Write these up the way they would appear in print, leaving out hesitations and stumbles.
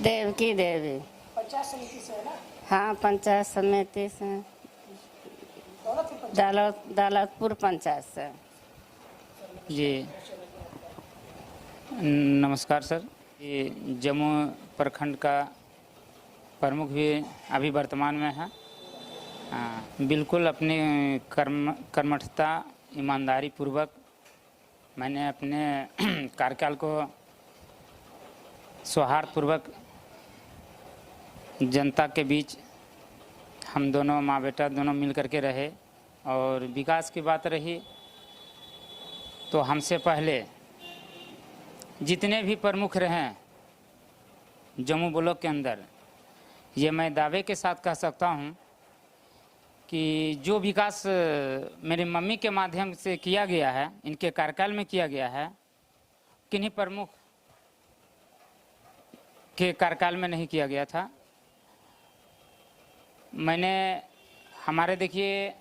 देवकी देवी। पंचायत समिति से है ना? हाँ, पंचायत समिति से। दौलतपुर पंचायत से। जी नमस्कार सर। ये जम्मू प्रखंड का प्रमुख भी अभी वर्तमान में है। बिल्कुल अपनी कर्मठता ईमानदारी पूर्वक मैंने अपने कार्यकाल को सौहार्दपूर्वक जनता के बीच हम दोनों माँ बेटा दोनों मिल कर के रहे। और विकास की बात रही तो हमसे पहले जितने भी प्रमुख रहे जम्मू ब्लॉक के अंदर, ये मैं दावे के साथ कह सकता हूँ कि जो विकास मेरी मम्मी के माध्यम से किया गया है, इनके कार्यकाल में किया गया है, किन्हीं प्रमुख के कार्यकाल में नहीं किया गया था। मैंने हमारे देखिए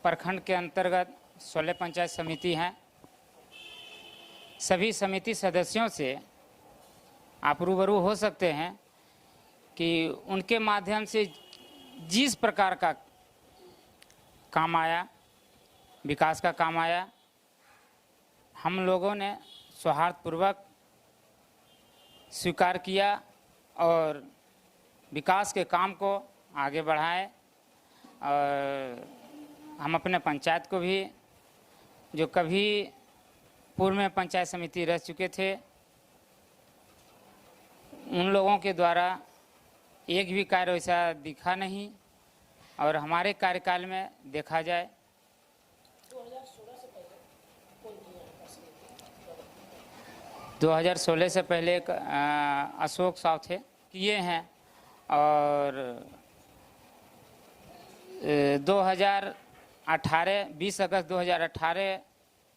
प्रखंड के अंतर्गत 16 पंचायत समिति हैं। सभी समिति सदस्यों से आप रूबरू हो सकते हैं कि उनके माध्यम से जिस प्रकार का काम आया, विकास का काम आया, हम लोगों ने सौहार्दपूर्वक स्वीकार किया और विकास के काम को आगे बढ़ाए। और हम अपने पंचायत को भी, जो कभी पूर्व में पंचायत समिति रह चुके थे, उन लोगों के द्वारा एक भी कार्य वैसा दिखा नहीं। और हमारे कार्यकाल में देखा जाए 2016 से पहले अशोक साव थे किए हैं। और 20 अगस्त 2018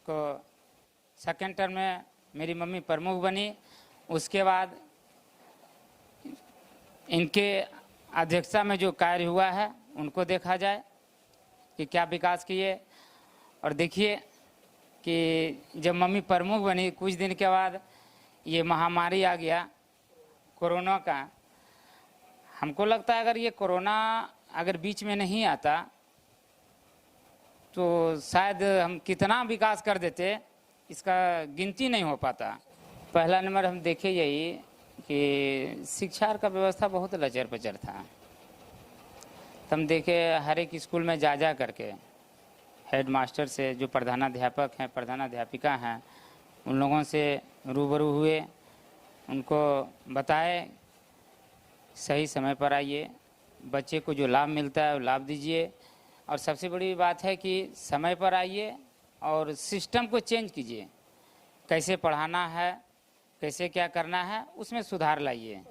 को सेकेंड टर्म में मेरी मम्मी प्रमुख बनी। उसके बाद इनके अध्यक्षता में जो कार्य हुआ है उनको देखा जाए कि क्या विकास किए। और देखिए कि जब मम्मी प्रमुख बनी कुछ दिन के बाद ये महामारी आ गया कोरोना का। हमको लगता है अगर ये कोरोना अगर बीच में नहीं आता तो शायद हम कितना विकास कर देते, इसका गिनती नहीं हो पाता। पहला नंबर हम देखे यही कि शिक्षा का व्यवस्था बहुत लचर पचर था। हम देखे हर एक स्कूल में जा करके हेड मास्टर से, जो प्रधानाध्यापक हैं प्रधानाध्यापिका हैं, उन लोगों से रूबरू हुए, उनको बताए सही समय पर आइए, बच्चे को जो लाभ मिलता है वो लाभ दीजिए। और सबसे बड़ी बात है कि समय पर आइए और सिस्टम को चेंज कीजिए, कैसे पढ़ाना है, कैसे क्या करना है, उसमें सुधार लाइए।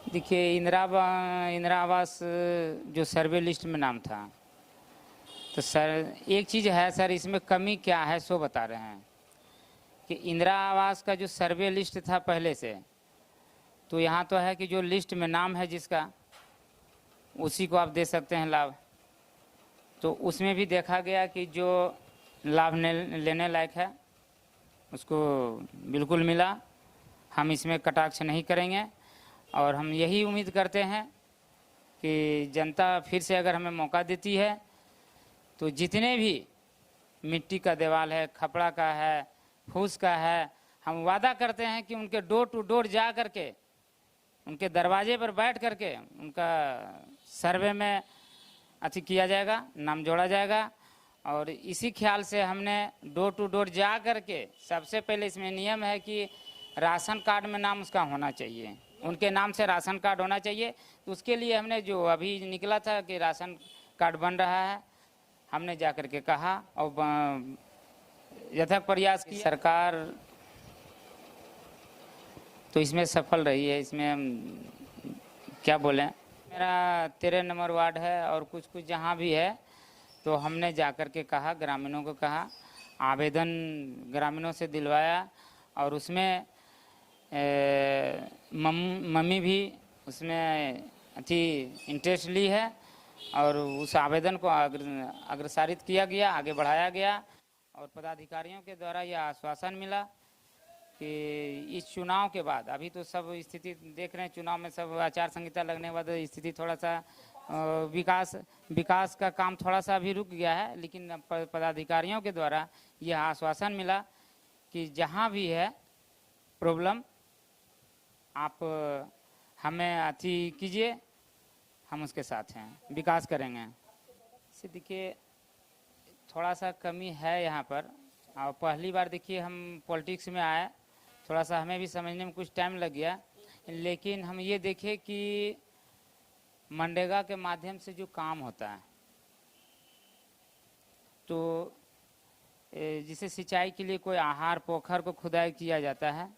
देखिए इंदिरा आवास जो सर्वे लिस्ट में नाम था, तो सर एक चीज़ है सर, इसमें कमी क्या है सो बता रहे हैं कि इंदिरा आवास का जो सर्वे लिस्ट था पहले से, तो यहाँ तो है कि जो लिस्ट में नाम है जिसका, उसी को आप दे सकते हैं लाभ। तो उसमें भी देखा गया कि जो लाभ लेने लायक है उसको बिल्कुल मिला। हम इसमें कटाक्ष नहीं करेंगे और हम यही उम्मीद करते हैं कि जनता फिर से अगर हमें मौका देती है तो जितने भी मिट्टी का दीवार है, खपड़ा का है, फूस का है, हम वादा करते हैं कि उनके डोर टू डोर जा करके, उनके दरवाजे पर बैठ करके उनका सर्वे में अति किया जाएगा, नाम जोड़ा जाएगा। और इसी ख्याल से हमने डोर टू डोर जा करके, सबसे पहले इसमें नियम है कि राशन कार्ड में नाम उसका होना चाहिए, उनके नाम से राशन कार्ड होना चाहिए। तो उसके लिए हमने जो अभी निकला था कि राशन कार्ड बन रहा है, हमने जा कर के कहा और यथार्थ प्रयास किया। सरकार तो इसमें सफल रही है, इसमें हम क्या बोलें। मेरा 13 नंबर वार्ड है और कुछ जहाँ भी है तो हमने जा कर के कहा, ग्रामीणों को कहा, आवेदन ग्रामीणों से दिलवाया। और उसमें मम्मी भी उसमें अच्छी इंटरेस्ट ली है और उस आवेदन को अग्रसारित किया गया, आगे बढ़ाया गया और पदाधिकारियों के द्वारा यह आश्वासन मिला कि इस चुनाव के बाद, अभी तो सब स्थिति देख रहे हैं, चुनाव में सब आचार संहिता लगने के बाद स्थिति थोड़ा सा विकास का काम थोड़ा सा अभी रुक गया है, लेकिन पदाधिकारियों के द्वारा यह आश्वासन मिला कि जहाँ भी है प्रॉब्लम आप हमें अति कीजिए, हम उसके साथ हैं, विकास करेंगे। इसे देखिए थोड़ा सा कमी है यहाँ पर, और पहली बार देखिए हम पॉलिटिक्स में आए, थोड़ा सा हमें भी समझने में कुछ टाइम लग गया, लेकिन हम ये देखें कि मनरेगा के माध्यम से जो काम होता है, तो जिसे सिंचाई के लिए कोई आहार पोखर को खुदाई किया जाता है,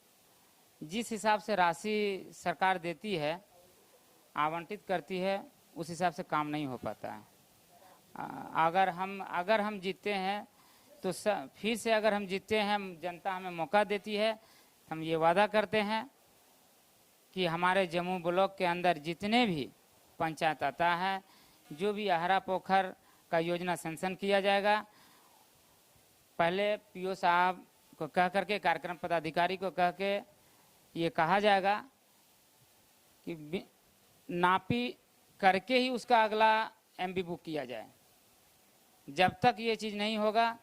जिस हिसाब से राशि सरकार देती है, आवंटित करती है, उस हिसाब से काम नहीं हो पाता है। अगर हम जीतते हैं तो फिर से अगर हम जीतते हैं, जनता हमें मौका देती है, हम ये वादा करते हैं कि हमारे जम्मू ब्लॉक के अंदर जितने भी पंचायत आता है, जो भी आहारा पोखर का योजना सैंक्शन किया जाएगा, पहले पीओ साहब को कह करके, कार्यक्रम पदाधिकारी को कह के ये कहा जाएगा कि नापी करके ही उसका अगला एमबी बुक किया जाए। जब तक ये चीज़ नहीं होगा,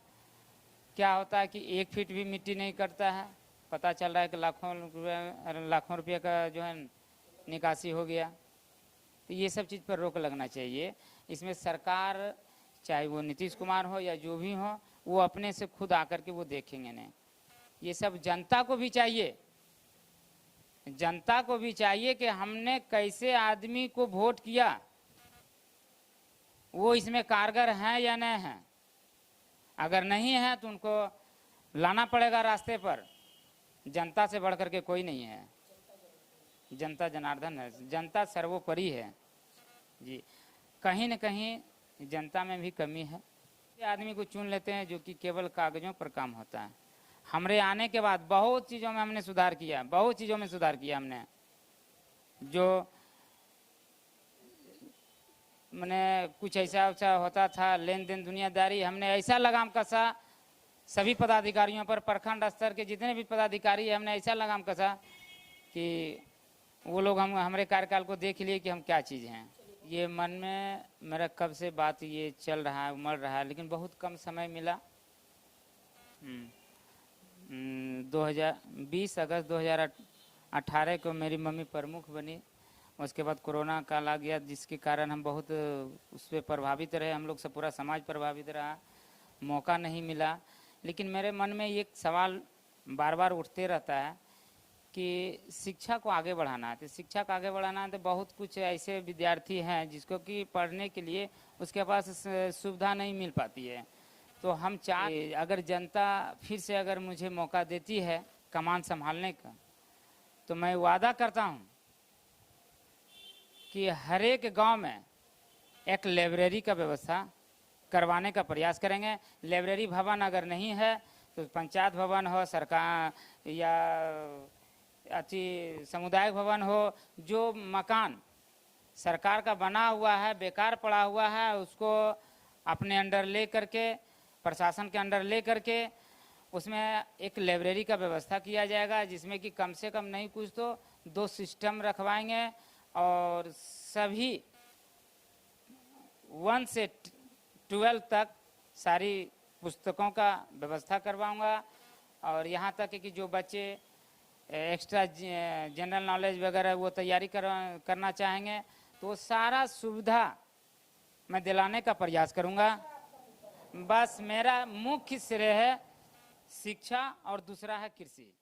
क्या होता है कि 1 फीट भी मिट्टी नहीं करता है, पता चल रहा है कि लाखों रुपये का जो है निकासी हो गया। तो ये सब चीज़ पर रोक लगना चाहिए। इसमें सरकार, चाहे वो नीतीश कुमार हो या जो भी हो, वो अपने से खुद आकर के वो देखेंगे नहीं। ये सब जनता को भी चाहिए, जनता को भी चाहिए कि हमने कैसे आदमी को वोट किया, वो इसमें कारगर हैं या नहीं हैं। अगर नहीं है तो उनको लाना पड़ेगा रास्ते पर। जनता से बढ़कर के कोई नहीं है, जनता जनार्दन है, जनता सर्वोपरि है जी। कहीं न कहीं जनता में भी कमी है। आदमी को चुन लेते हैं जो कि केवल कागजों पर काम होता है। हमारे आने के बाद बहुत चीज़ों में हमने सुधार किया, बहुत चीज़ों में सुधार किया हमने। जो मैंने कुछ ऐसा होता था लेन देन दुनियादारी, हमने ऐसा लगाम कसा सभी पदाधिकारियों पर, प्रखंड स्तर के जितने भी पदाधिकारी हैं, हमने ऐसा लगाम कसा कि वो लोग हमारे कार्यकाल को देख लिए कि हम क्या चीज़ हैं। ये मन में मेरा कब से बात ये चल रहा है, उमड़ रहा है, लेकिन बहुत कम समय मिला। 2020 अगस्त 2018 को मेरी मम्मी प्रमुख बनी। उसके बाद कोरोना काल आ गया, जिसके कारण हम बहुत उस पर प्रभावित रहे, हम लोग से पूरा समाज प्रभावित रहा, मौका नहीं मिला। लेकिन मेरे मन में एक सवाल बार बार उठते रहता है कि शिक्षा को आगे बढ़ाना है। तो शिक्षा को आगे बढ़ाना है तो बहुत कुछ ऐसे विद्यार्थी हैं जिसको कि पढ़ने के लिए उसके पास सुविधा नहीं मिल पाती है। तो हम चाहे अगर जनता फिर से अगर मुझे मौका देती है कमान संभालने का, तो मैं वादा करता हूँ कि हर एक गांव में एक लाइब्रेरी का व्यवस्था करवाने का प्रयास करेंगे। लाइब्रेरी भवन अगर नहीं है तो पंचायत भवन हो, सरकार या समुदाय भवन हो, जो मकान सरकार का बना हुआ है, बेकार पड़ा हुआ है, उसको अपने अंडर ले करके, प्रशासन के अंडर ले करके उसमें एक लाइब्रेरी का व्यवस्था किया जाएगा, जिसमें कि कम से कम नहीं कुछ तो 2 सिस्टम रखवाएंगे और सभी 1 से 12 तक सारी पुस्तकों का व्यवस्था करवाऊंगा। और यहाँ तक कि जो बच्चे एक्स्ट्रा जनरल नॉलेज वगैरह वो तैयारी करना चाहेंगे तो सारा सुविधा मैं दिलाने का प्रयास करूँगा। बस मेरा मुख्य श्रेय है शिक्षा और दूसरा है कृषि।